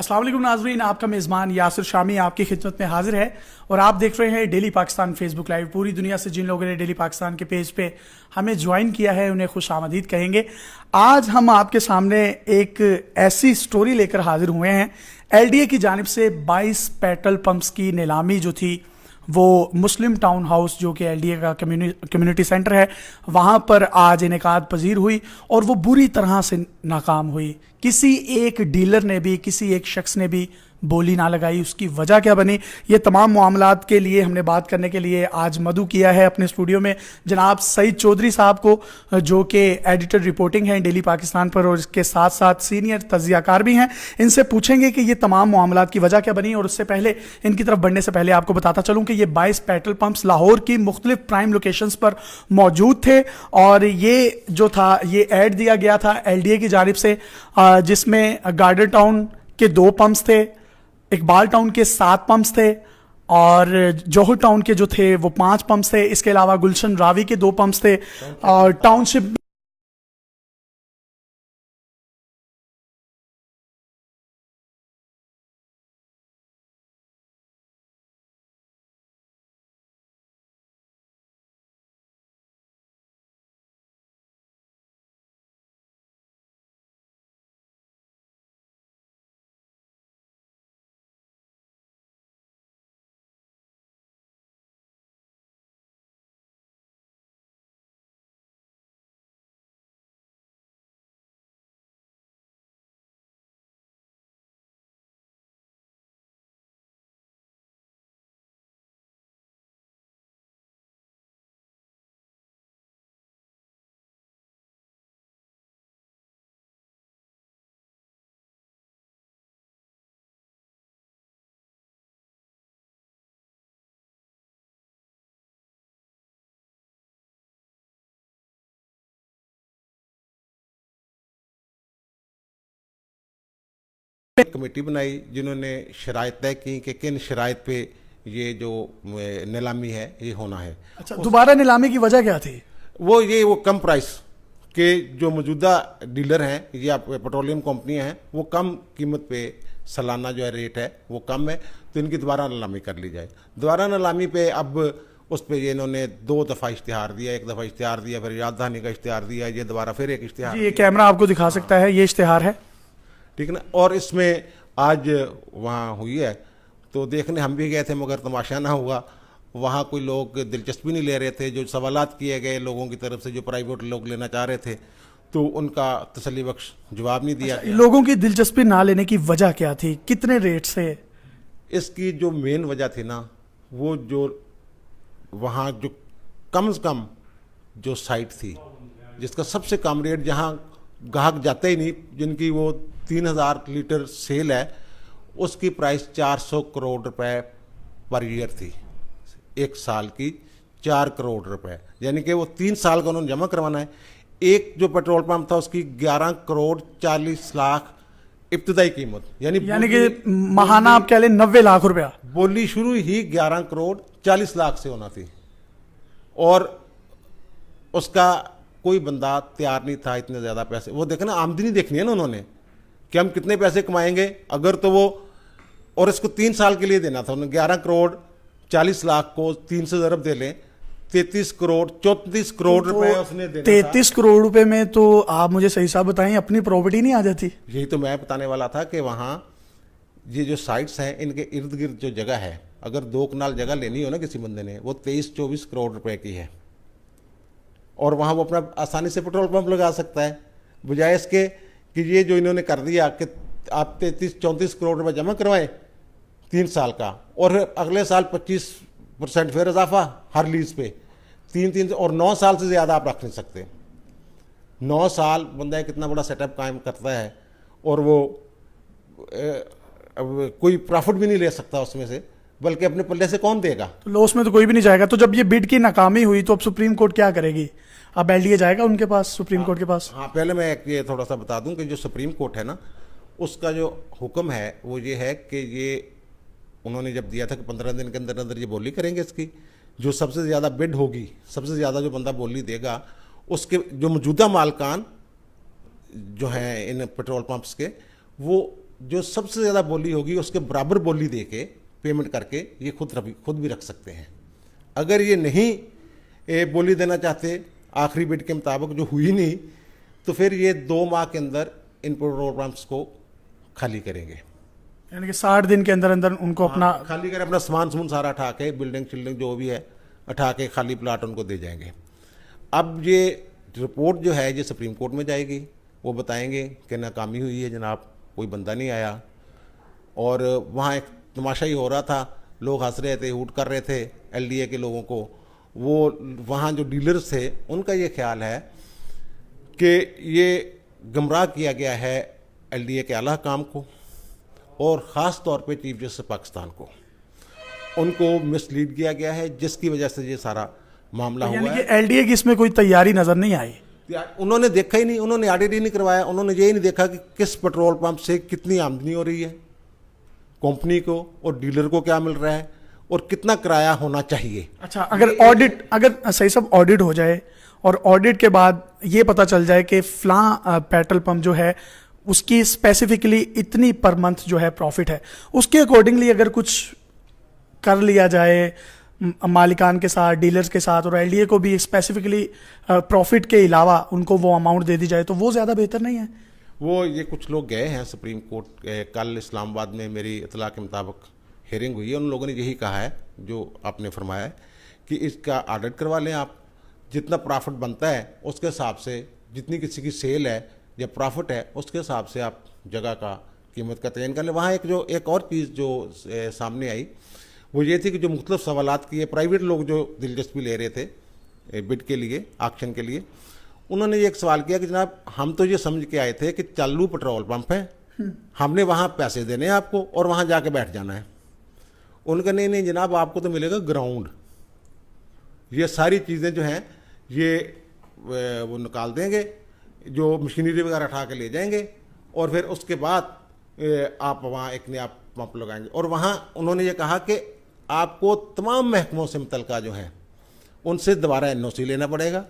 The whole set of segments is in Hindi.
अस्सलाम वालेकुम नाज़रीन, आपका मेज़बान यासिर शामी आपकी खिदमत में हाजिर है और आप देख रहे हैं डेली पाकिस्तान फेसबुक लाइव। पूरी दुनिया से जिन लोगों ने डेली पाकिस्तान के पेज पे हमें ज्वाइन किया है उन्हें खुश आमदीद कहेंगे। आज हम आपके सामने एक ऐसी स्टोरी लेकर हाजिर हुए हैं। LDA की जानिब से 22 पेट्रोल पंप्स की नीलामी जो थी वो मुस्लिम टाउन हाउस जो कि LDA का कम्युनिटी सेंटर है वहाँ पर आज इनेकाद पजीर हुई और वो बुरी तरह से नाकाम हुई। किसी एक डीलर ने भी, किसी एक शख्स ने भी बोली ना लगाई। उसकी वजह क्या बनी, ये तमाम मामलात के लिए हमने बात करने के लिए आज मधु किया है अपने स्टूडियो में जनाब सईद चौधरी साहब को, जो कि एडिटर रिपोर्टिंग है डेली पाकिस्तान पर और इसके साथ साथ सीनियर तज्जियाकार भी हैं। इनसे पूछेंगे कि ये तमाम मामलात की वजह क्या बनी। और उससे पहले इनकी तरफ बढ़ने से पहले आपको बताता चलूँ कि ये 22 पेट्रोल पंप्स लाहौर की मुख्तलिफ प्राइम लोकेशंस पर मौजूद थे और ये जो था ये ऐड दिया गया था LDA की जानिब से, जिसमें गार्डर टाउन के 2 पंप्स थे, इकबाल टाउन के 7 पंप्स थे और जौहर टाउन के जो थे वो 5 पंप्स थे। इसके अलावा गुलशन रावी के 2 पंप्स थे और टाउनशिप कमेटी बनाई जिन्होंने शराइत तय की कि किन शराइत पे ये जो नीलामी है ये होना है। अच्छा, दोबारा नीलामी की वजह क्या थी? वो कम प्राइस के जो मौजूदा डीलर हैं या पेट्रोलियम कंपनियां हैं वो कम कीमत पे सालाना जो है रेट है वो कम है, तो इनकी दोबारा नीलामी कर ली जाए। दोबारा नीलामी पे अब उस पर ये इन्होंने 2 दफ़ा इश्तिहार दिया, एक दफ़ा इश्तिहार दिया, फिर राजधानी का इश्तिहार दिया, ये दोबारा फिर एक इश्तिहार। ये कैमरा आपको दिखा सकता है, ये इश्तिहार है, ठीक है ना। और इसमें आज वहाँ हुई है तो देखने हम भी गए थे मगर तमाशा ना हुआ। वहाँ कोई लोग दिलचस्पी नहीं ले रहे थे। जो सवालात किए गए लोगों की तरफ से, जो प्राइवेट लोग लेना चाह रहे थे, तो उनका तसल्ली बख्श जवाब नहीं दिया गया। लोगों की दिलचस्पी ना लेने की वजह क्या थी, कितने रेट से? इसकी जो मेन वजह थी ना, वो जो वहाँ जो कम से कम जो साइट थी जिसका सबसे कम रेट, जहाँ ग्राहक जाते ही नहीं, जिनकी वो 3000 लीटर सेल है, उसकी प्राइस 400 करोड़ रुपए पर ईयर थी। एक साल की 4 करोड़ रुपए, यानी कि वो 3 साल का उन्होंने जमा करवाना है। एक जो पेट्रोल पंप था उसकी 11 करोड़ 40 लाख इब्तदाई कीमत, यानी कि महाना आप कह लें 90 लाख रुपया। बोली शुरू ही 11 करोड़ 40 लाख से होना थी और उसका कोई बंदा तैयार नहीं था इतने ज़्यादा पैसे। वो देखना, आमदनी देखनी है ना उन्होंने कि हम कितने पैसे कमाएंगे अगर, तो वो, और इसको 3 साल के लिए देना था उन्होंने। 11 करोड़ 40 लाख को 300 ज़रब दे लें, 33 करोड़ 34 करोड़ रुपए उसने देना। 33 करोड़ रुपए में तो आप मुझे सही साहब बताएं, अपनी प्रॉपर्टी नहीं आ जाती? यही तो मैं बताने वाला था कि वहाँ ये जो साइट्स हैं इनके इर्द गिर्द जो जगह है, अगर 2 कनाल जगह लेनी हो ना किसी बंदे ने, वो 23-24 करोड़ रुपए की है और वहाँ वो अपना आसानी से पेट्रोल पंप लगा सकता है। बजाय इसके कि ये जो इन्होंने कर दिया कि आप 33-34 करोड़ रुपए जमा करवाएं 3 साल का और अगले साल 25% फिर इजाफा हर लीज पे, 3 और 9 साल से ज़्यादा आप रख नहीं सकते। 9 साल बंदा कितना बड़ा सेटअप कायम करता है और वो कोई प्रॉफिट भी नहीं ले सकता उसमें से, बल्कि अपने पल्ले से कौन देगा? तो लॉस में तो कोई भी नहीं जाएगा। तो जब ये बिड की नाकामी हुई तो अब सुप्रीम कोर्ट क्या करेगी? अब LDA जाएगा उनके पास, सुप्रीम कोर्ट के पास? हाँ, पहले मैं ये थोड़ा सा बता दूं कि जो सुप्रीम कोर्ट है ना, उसका जो हुक्म है वो ये है कि ये उन्होंने जब दिया था कि 15 दिन के अंदर अंदर ये बोली करेंगे इसकी। जो सबसे ज़्यादा बिड होगी, सबसे ज़्यादा जो बंदा बोली देगा, उसके जो मौजूदा मालकान जो हैं इन पेट्रोल पंप्स के, वो जो सबसे ज़्यादा बोली होगी उसके बराबर बोली दे के पेमेंट करके ये खुद भी रख सकते हैं। अगर ये नहीं बोली देना चाहते आखिरी बिड के मुताबिक, जो हुई नहीं, तो फिर ये 2 माह के अंदर इन पेट्रोल पंप्स को खाली करेंगे। यानी कि 60 दिन के अंदर अंदर उनको अपना खाली करें, अपना सामान सारा उठा के, बिल्डिंग शिल्डिंग जो भी है उठा के खाली प्लाट उनको दे जाएंगे। अब ये रिपोर्ट जो है ये सुप्रीम कोर्ट में जाएगी, वो बताएंगे कि नाकामी हुई है जनाब, कोई बंदा नहीं आया। और वहाँ एक तमाशा ही हो रहा था, लोग हंस रहे थे, हूट कर रहे थे एलडीए के लोगों को। वो वहाँ जो डीलर्स थे उनका ये ख्याल है कि ये गुमराह किया गया है एलडीए के आला काम को, और ख़ास तौर पे चीफ जस्टिस पाकिस्तान को, उनको मिसलीड किया गया है, जिसकी वजह से ये सारा मामला हुआ है। यानी कि एलडीए की इसमें कोई तैयारी नजर नहीं आई। उन्होंने देखा ही नहीं, उन्होंने ऑडिट ही नहीं करवाया, उन्होंने ये ही नहीं देखा कि किस पेट्रोल पंप से कितनी आमदनी हो रही है कंपनी को, और डीलर को क्या मिल रहा है, और कितना किराया होना चाहिए। अच्छा, अगर सही सब ऑडिट हो जाए और ऑडिट के बाद ये पता चल जाए कि फलां पेट्रोल पंप जो है उसकी स्पेसिफिकली इतनी पर मंथ जो है प्रॉफिट है, उसके अकॉर्डिंगली अगर कुछ कर लिया जाए मालिकान के साथ, डीलर्स के साथ, और एलडीए को भी स्पेसिफिकली प्रॉफिट के अलावा उनको वो अमाउंट दे दी जाए, तो वो ज़्यादा बेहतर नहीं है? वो ये कुछ लोग गए हैं सुप्रीम कोर्ट, कल इस्लामाबाद में मेरी इतला के मुताबिक हियरिंग हुई है, उन लोगों ने यही कहा है जो आपने फरमाया है कि इसका ऑडिट करवा लें आप, जितना प्रॉफिट बनता है उसके हिसाब से, जितनी किसी की सेल है या प्रॉफिट है उसके हिसाब से आप जगह का कीमत का तयन कर लें। वहाँ एक और चीज़ जो सामने आई वो ये थी कि जो मुख्तलिफ सवालात किए, प्राइवेट लोग जो दिलचस्पी ले रहे थे बिड के लिए, ऑक्शन के लिए, उन्होंने ये एक सवाल किया कि जनाब हम तो ये समझ के आए थे कि चालू पेट्रोल पंप है, हमने वहाँ पैसे देने हैं आपको और वहाँ जाके बैठ जाना है। उनका नहीं जनाब, आपको तो मिलेगा ग्राउंड, ये सारी चीज़ें जो हैं ये वो निकाल देंगे, जो मशीनरी वगैरह उठा के ले जाएंगे, और फिर उसके बाद आप वहाँ एक नया पंप लगाएंगे। और वहाँ उन्होंने ये कहा कि आपको तमाम महकमों से मुतलका जो हैं उनसे दोबारा एनओसी लेना पड़ेगा।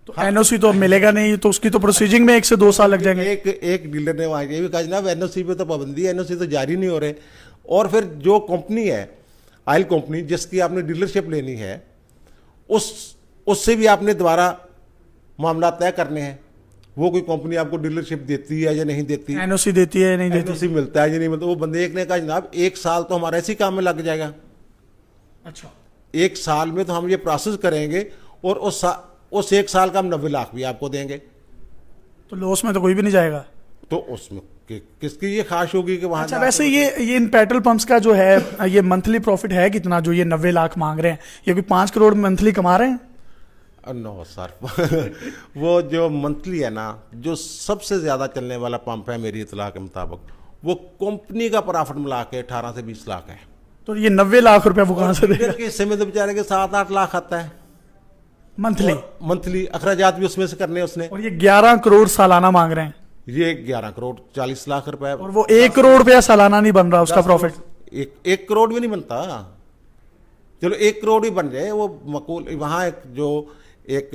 तो एनओसी तो मिलेगा नहीं, तो उसकी तो प्रोसीजिंग में 1 से 2 साल लग जाएंगे। एक डीलर ने वहाँ ये भी कहा जनाब एनओसी पे तो पाबंदी है, एनओसी तो जारी नहीं हो रहे। और फिर जो कंपनी है ऑयल कंपनी जिसकी आपने डीलरशिप लेनी है, उससे भी आपने दोबारा मामला तय करने हैं। वो कोई कंपनी आपको डीलरशिप देती है या नहीं देती, एनओसी देती है या नहीं देती, एनओसी मिलता है या नहीं मिलता। वो बंदे एक ने कहा जनाब 1 साल तो हमारा इसी काम में लग जाएगा। अच्छा, 1 साल में तो हम ये प्रोसेस करेंगे और उस 1 साल का हम 90 लाख भी आपको देंगे। तो लॉस में तो कोई भी नहीं जाएगा। तो उसमें किसकी ये ख्वाहिश होगी कि वहाँ। अच्छा, वैसे ये इन पेट्रोल पंप्स का जो है ये मंथली प्रॉफिट है कितना, जो ये 90 लाख मांग रहे हैं? ये कोई 5 करोड़ मंथली कमा रहे हैं? नो सर वो जो मंथली है ना, जो सबसे ज़्यादा चलने वाला पंप है मेरी इतला के मुताबिक, वो कंपनी का प्रॉफिट मिला के 18 से 20 लाख है। तो ये 90 लाख रुपया वो कहाँ से देगा? के हिस्से में तो बेचारे के 7-8 लाख आता है मंथली अखराजात भी उसमें से करने उसने। और ये 11 करोड़ सालाना मांग रहे हैं। ये 11 करोड़ 40 लाख रुपए, और वो 1 करोड़ रुपया सालाना नहीं बन रहा उसका प्रॉफिट। 1 करोड़ भी नहीं बनता, चलो 1 करोड़ ही बन जाए वो मकूल। वहाँ एक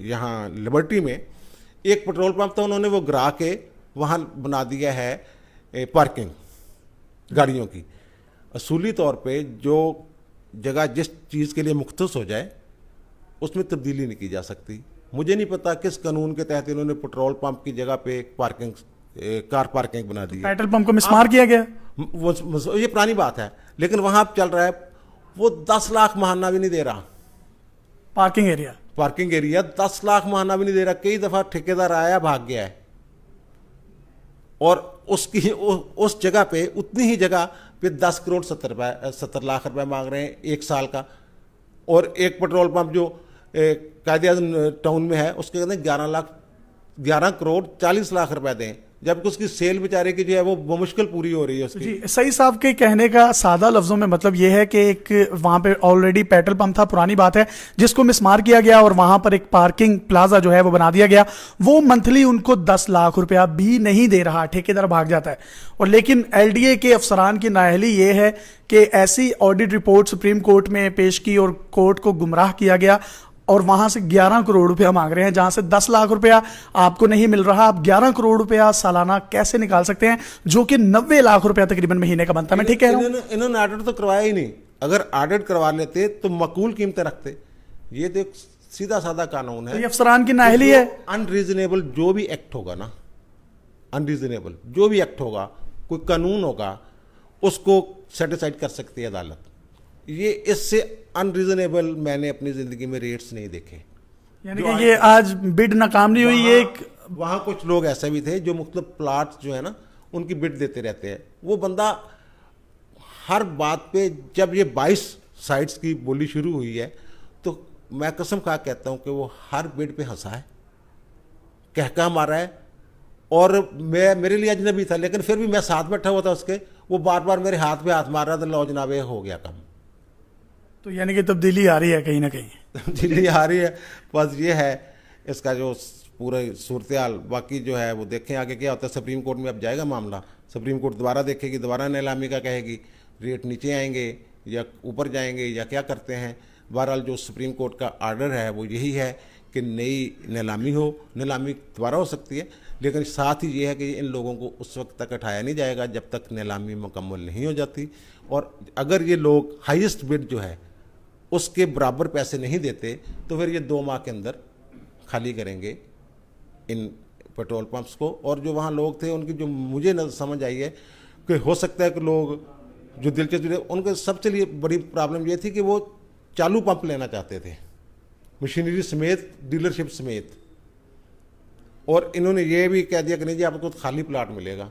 यहाँ लिबर्टी में एक पेट्रोल पंप था, उन्होंने वो गिरा के वहाँ बना दिया है पार्किंग गाड़ियों की। असूली तौर पे जो जगह जिस चीज़ के लिए मुख्तस हो जाए उसमें तब्दीली नहीं की जा सकती। मुझे नहीं पता किस कानून के तहत इन्होंने पेट्रोल पंप की जगह पे कार पार्किंग बना दी है। पेट्रोल पंप को मिसमार किया गया, वो ये पुरानी बात है, लेकिन वहाँ चल रहा है वो 10 लाख महाना भी नहीं दे रहा। पार्किंग एरिया 10 लाख महाना भी नहीं दे रहा। कई दफ़ा ठेकेदार आया भाग गया है, और उस जगह पे उतनी ही जगह पे 10 करोड़ 70 लाख रुपए मांग रहे हैं 1 साल का। और एक पेट्रोल पंप जो कायदे-ए-आज़म टाउन में है उसके कहते हैं 11 करोड़ 40 लाख रुपए दें, जबकि उसकी सेल बेचारे की जो है वो मुश्किल पूरी हो रही है उसकी। जी, सही साहब के कहने का सादा लफ्जों में मतलब ये है कि एक वहां पे ऑलरेडी पेट्रोल पंप था, पुरानी बात है, जिसको मिसमार किया गया और वहां पर एक पार्किंग प्लाजा जो है वो बना दिया गया। वो मंथली उनको 10 लाख रुपया भी नहीं दे रहा, ठेकेदार भाग जाता है। और लेकिन एलडीए के अफसरान की नाअहली ये है कि ऐसी ऑडिट रिपोर्ट सुप्रीम कोर्ट में पेश की और कोर्ट को गुमराह किया गया, और वहां से 11 करोड़ रुपया मांग रहे हैं, जहां से 10 लाख रुपया आपको नहीं मिल रहा, आप 11 करोड़ रुपया सालाना कैसे निकाल सकते हैं, जो कि 90 लाख रुपया तकरीबन महीने का बनता है। मैं ठीक कह रहा हूं? इन्होंने ऑडिट तो करवाया ही नहीं। अगर ऑडिट करवा लेते तो मकूल कीमतें रखते। ये तो एक सीधा साधा कानून है। तो ये अफसरान की नाअहली है। अनरीजनेबल जो भी एक्ट होगा ना, अनरीजनेबल जो भी एक्ट होगा, कोई कानून होगा, उसको सेटिसाइड कर सकती है अदालत। ये इससे अनरीजनेबल मैंने अपनी जिंदगी में रेट्स नहीं देखे। यानी कि ये आज बिड नाकाम नहीं हुई। ये एक वहाँ कुछ लोग ऐसे भी थे जो मुख्तलिफ प्लाट जो है ना उनकी बिड देते रहते हैं। वो बंदा हर बात पे, जब ये 22 साइट्स की बोली शुरू हुई है तो मैं कसम खा कहता हूँ कि वो हर बिड पे हंसा है, कहका मारा है। और मेरे लिए अजनबी था, लेकिन फिर भी मैं साथ बैठा हुआ था उसके, वो बार बार मेरे हाथ पे हाथ मार रहा था, लो जनाबे हो गया काम। तो यानी कि तब्दीली आ रही है कहीं ना कहीं। तब्दीली आ रही है, बस ये है इसका जो पूरा सूरत हाल। बाकी जो है वो देखें आगे क्या होता है। सुप्रीम कोर्ट में अब जाएगा मामला, सुप्रीम कोर्ट दोबारा देखेगी, दोबारा नीलामी का कहेगी, रेट नीचे आएंगे या ऊपर जाएंगे या क्या करते हैं। बहरहाल जो सुप्रीम कोर्ट का आर्डर है वो यही है कि नई नीलामी हो। नीलामी दोबारा हो सकती है, लेकिन साथ ही ये है कि इन लोगों को उस वक्त तक हटाया नहीं जाएगा जब तक नीलामी मुकम्मल नहीं हो जाती। और अगर ये लोग हाईएस्ट बिड जो है उसके बराबर पैसे नहीं देते तो फिर ये 2 माह के अंदर खाली करेंगे इन पेट्रोल पंप्स को। और जो वहाँ लोग थे उनकी जो मुझे समझ आई है कि हो सकता है कि लोग जो दिलचस्पी, उनके सबसे लिए बड़ी प्रॉब्लम ये थी कि वो चालू पंप लेना चाहते थे, मशीनरी समेत, डीलरशिप समेत। और इन्होंने ये भी कह दिया कि नहीं जी आपको तो खाली प्लाट मिलेगा,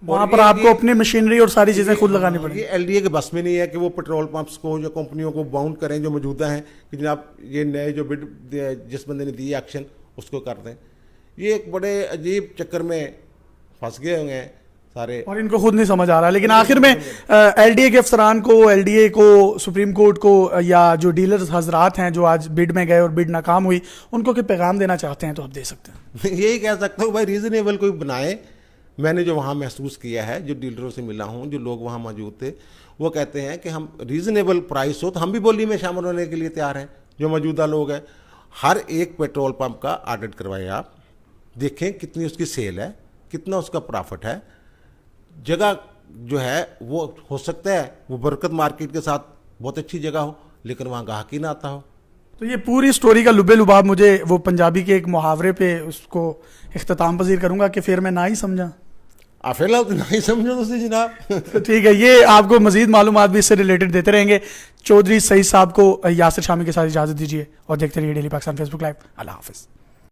वहां पर आपको अपनी मशीनरी और सारी चीजें खुद लगानी पड़ेगी। ये एलडीए के बस में नहीं है कि वो पेट्रोल पंप्स को या कंपनियों को बाउंड करें जो मौजूदा हैं कि जनाब ये नए जो बिड जिस बंदे ने दी एक्शन उसको कर दें। ये एक बड़े अजीब चक्कर में फंस गए होंगे सारे, और इनको खुद नहीं समझ आ रहा। लेकिन आखिर में एलडीए के अफसरान को, एलडीए को, सुप्रीम कोर्ट को, या जो डीलर्स हजरात हैं जो आज बिड में गए और बिड नाकाम हुई, उनको क्या पैगाम देना चाहते हैं तो आप दे सकते हैं। यही कह सकता हूँ भाई, रीजनेबल कोई बनाए। मैंने जो वहाँ महसूस किया है, जो डीलरों से मिला हूँ, जो लोग वहाँ मौजूद थे, वो कहते हैं कि हम रीजनेबल प्राइस हो तो हम भी बोली में शामिल होने के लिए तैयार हैं। जो मौजूदा लोग हैं, हर एक पेट्रोल पंप का ऑडिट करवाएं आप, देखें कितनी उसकी सेल है, कितना उसका प्रॉफिट है। जगह जो है वो हो सकता है वो बरकत मार्केट के साथ बहुत अच्छी जगह हो, लेकिन वहाँ गाहकी ना आता हो। तो ये पूरी स्टोरी का लुबे लुबाब मुझे वो पंजाबी के एक मुहावरे पे उसको इख्तिताम पजीर करूंगा कि फिर मैं ना ही समझा, फिलहाल तो नहीं समझो तो जनाब। तो ठीक है, ये आपको मजीद मालूमात भी इससे रिलेटेड देते रहेंगे। चौधरी सईद साहब को यासिर शामी के साथ इजाजत दीजिए और देखते रहिए डेली पाकिस्तान फेसबुक लाइव। अल्लाह हाफिज।